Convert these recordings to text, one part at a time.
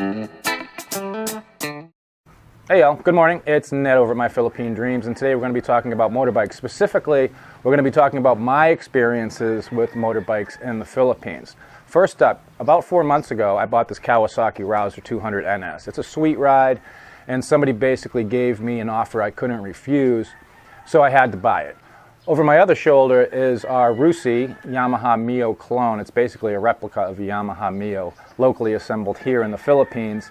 Hey y'all, good morning. It's Ned over at My Philippine Dreams, and today we're going to be talking about motorbikes. Specifically, we're going to be talking about my experiences with motorbikes in the Philippines. First up, about 4 months ago, I bought this Kawasaki Rouser 200 NS. It's a sweet ride, and somebody basically gave me an offer I couldn't refuse, so I had to buy it. Over my other shoulder is our Rusi Yamaha Mio clone. It's basically a replica of a Yamaha Mio, locally assembled here in the Philippines.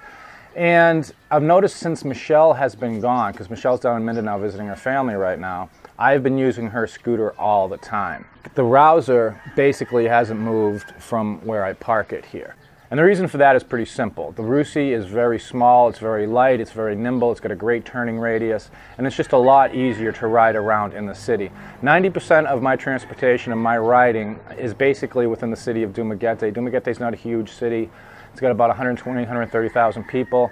And I've noticed since Michelle has been gone, because Michelle's down in Mindanao visiting her family right now, I've been using her scooter all the time. The Rouser basically hasn't moved from where I park it here. And the reason for that is pretty simple. The Rusi is very small, it's very light, it's very nimble, it's got a great turning radius, and it's just a lot easier to ride around in the city. 90% of my transportation and my riding is basically within the city of Dumaguete. Dumaguete is not a huge city. It's got about 120, 130,000 people,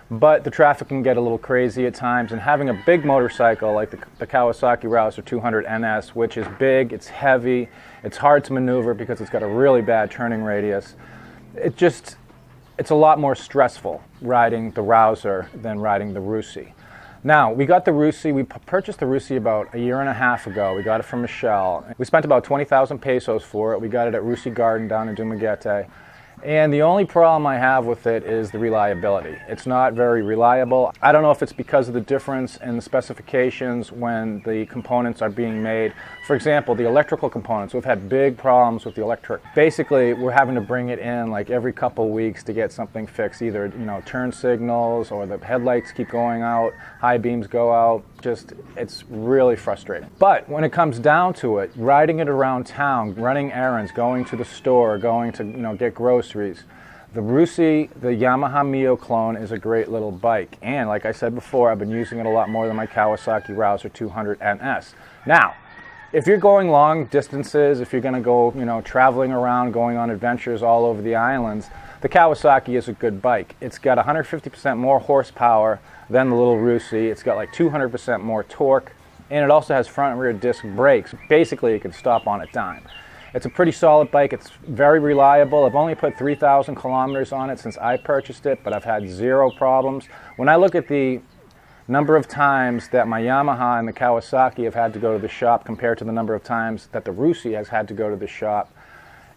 but the traffic can get a little crazy at times, and having a big motorcycle like the Kawasaki Rouser 200 NS, which is big, it's heavy, it's hard to maneuver because it's got a really bad turning radius, it's a lot more stressful riding the Rouser than riding the Rusi. Now, we got the Rusi, we purchased the Rusi about a year and a half ago. We got it from Michelle. We spent about 20,000 pesos for it. We got it at Rusi Garden down in Dumaguete. And the only problem I have with it is the reliability. It's not very reliable. I don't know if it's because of the difference in the specifications when the components are being made. For example, the electrical components, we've had big problems with the electric. Basically, we're having to bring it in like every couple weeks to get something fixed. Either, turn signals or the headlights keep going out, high beams go out. It's really frustrating. But when it comes down to it, riding it around town, running errands, going to the store, going to, get groceries, the Rusi, the Yamaha Mio clone, is a great little bike. And like I said before, I've been using it a lot more than my Kawasaki Rouser 200 NS. Now, if you're going long distances, if you're going to go, traveling around, going on adventures all over the islands, the Kawasaki is a good bike. It's got 150% more horsepower than the little Rusi. It's got like 200% more torque, and it also has front and rear disc brakes. Basically, it can stop on a dime. It's a pretty solid bike. It's very reliable. I've only put 3,000 kilometers on it since I purchased it, but I've had zero problems. When I look at the number of times that my Yamaha and the Kawasaki have had to go to the shop compared to the number of times that the Rusi has had to go to the shop,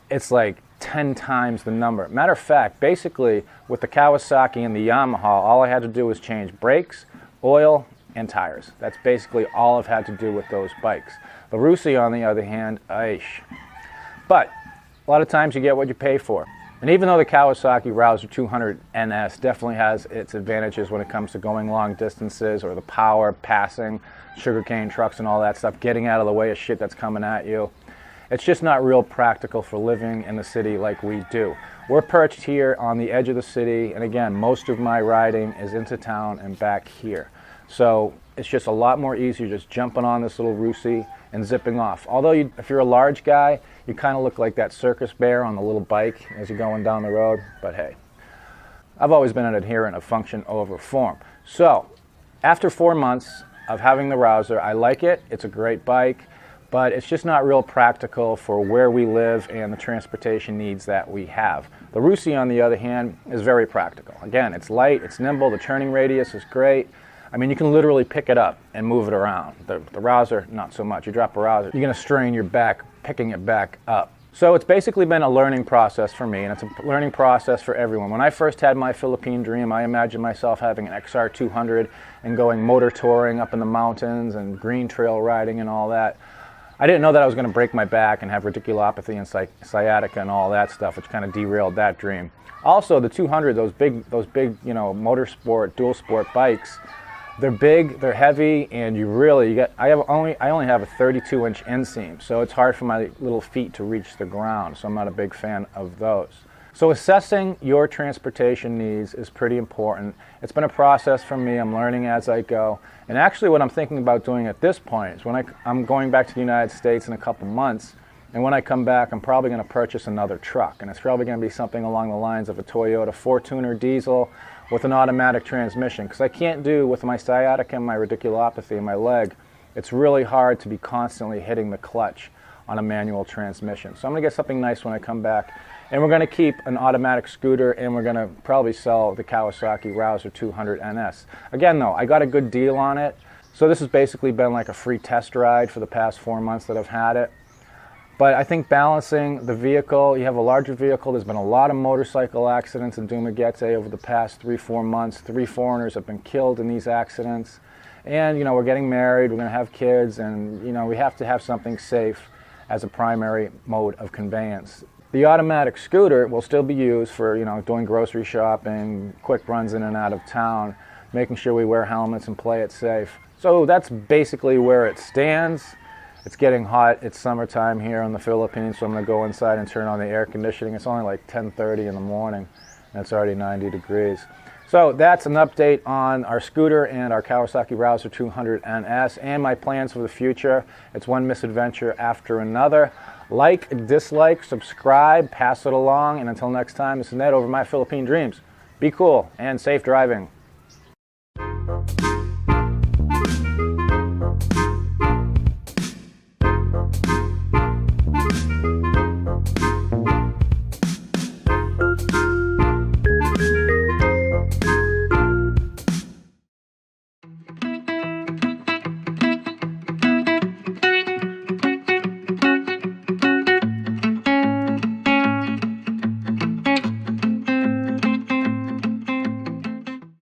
it's like 10 times the number. Matter of fact, basically with the Kawasaki and the Yamaha, all I had to do was change brakes, oil, and tires. That's basically all I've had to do with those bikes. The Rusi, on the other hand, but a lot of times you get what you pay for. And even though the Kawasaki Rouser 200 NS definitely has its advantages when it comes to going long distances, or the power, passing sugarcane trucks and all that stuff, getting out of the way of shit that's coming at you, it's just not real practical for living in the city like we do. We're perched here on the edge of the city, and again, most of my riding is into town and back here. So it's just a lot more easier just jumping on this little Rusi and zipping off. Although if you're a large guy, you kind of look like that circus bear on the little bike as you're going down the road, but hey. I've always been an adherent of function over form. So, after 4 months of having the Rouser, I like it, it's a great bike, but it's just not real practical for where we live and the transportation needs that we have. The Rusi, on the other hand, is very practical. Again, it's light, it's nimble, the turning radius is great. I mean, you can literally pick it up and move it around. The Rouser, not so much. You drop a Rouser, you're gonna strain your back picking it back up. So it's basically been a learning process for me, and it's a learning process for everyone. When I first had my Philippine dream, I imagined myself having an XR200 and going motor touring up in the mountains and green trail riding and all that. I didn't know that I was going to break my back and have radiculopathy and sciatica and all that stuff, which kind of derailed that dream. Also, the 200, those big, motorsport, dual sport bikes, they're big, they're heavy, and I only have a 32-inch inseam, so it's hard for my little feet to reach the ground, so I'm not a big fan of those. So assessing your transportation needs is pretty important. It's been a process for me. I'm learning as I go. And actually what I'm thinking about doing at this point is when I'm going back to the United States in a couple months, and when I come back, I'm probably going to purchase another truck. And it's probably going to be something along the lines of a Toyota Fortuner diesel with an automatic transmission. Because I can't do, with my sciatica and my radiculopathy in my leg, it's really hard to be constantly hitting the clutch on a manual transmission. So I'm going to get something nice when I come back. And we're going to keep an automatic scooter, and we're going to probably sell the Kawasaki Rouser 200 NS. Again though, I got a good deal on it. So this has basically been like a free test ride for the past 4 months that I've had it. But I think balancing the vehicle, you have a larger vehicle, there's been a lot of motorcycle accidents in Dumaguete over the past 3-4 months. 3 foreigners have been killed in these accidents. And you know, we're getting married, we're going to have kids, and you know, we have to have something safe as a primary mode of conveyance. The automatic scooter will still be used for, you know, doing grocery shopping, quick runs in and out of town, making sure we wear helmets and play it safe. So that's basically where it stands. It's getting hot. It's summertime here in the Philippines, so I'm going to go inside and turn on the air conditioning. It's only like 10:30 in the morning, and it's already 90 degrees. So that's an update on our scooter and our Kawasaki Rouser 200 NS and my plans for the future. It's one misadventure after another. Like, dislike, subscribe, pass it along, and until next time, this is Ned over My Philippine Dreams. Be cool and safe driving.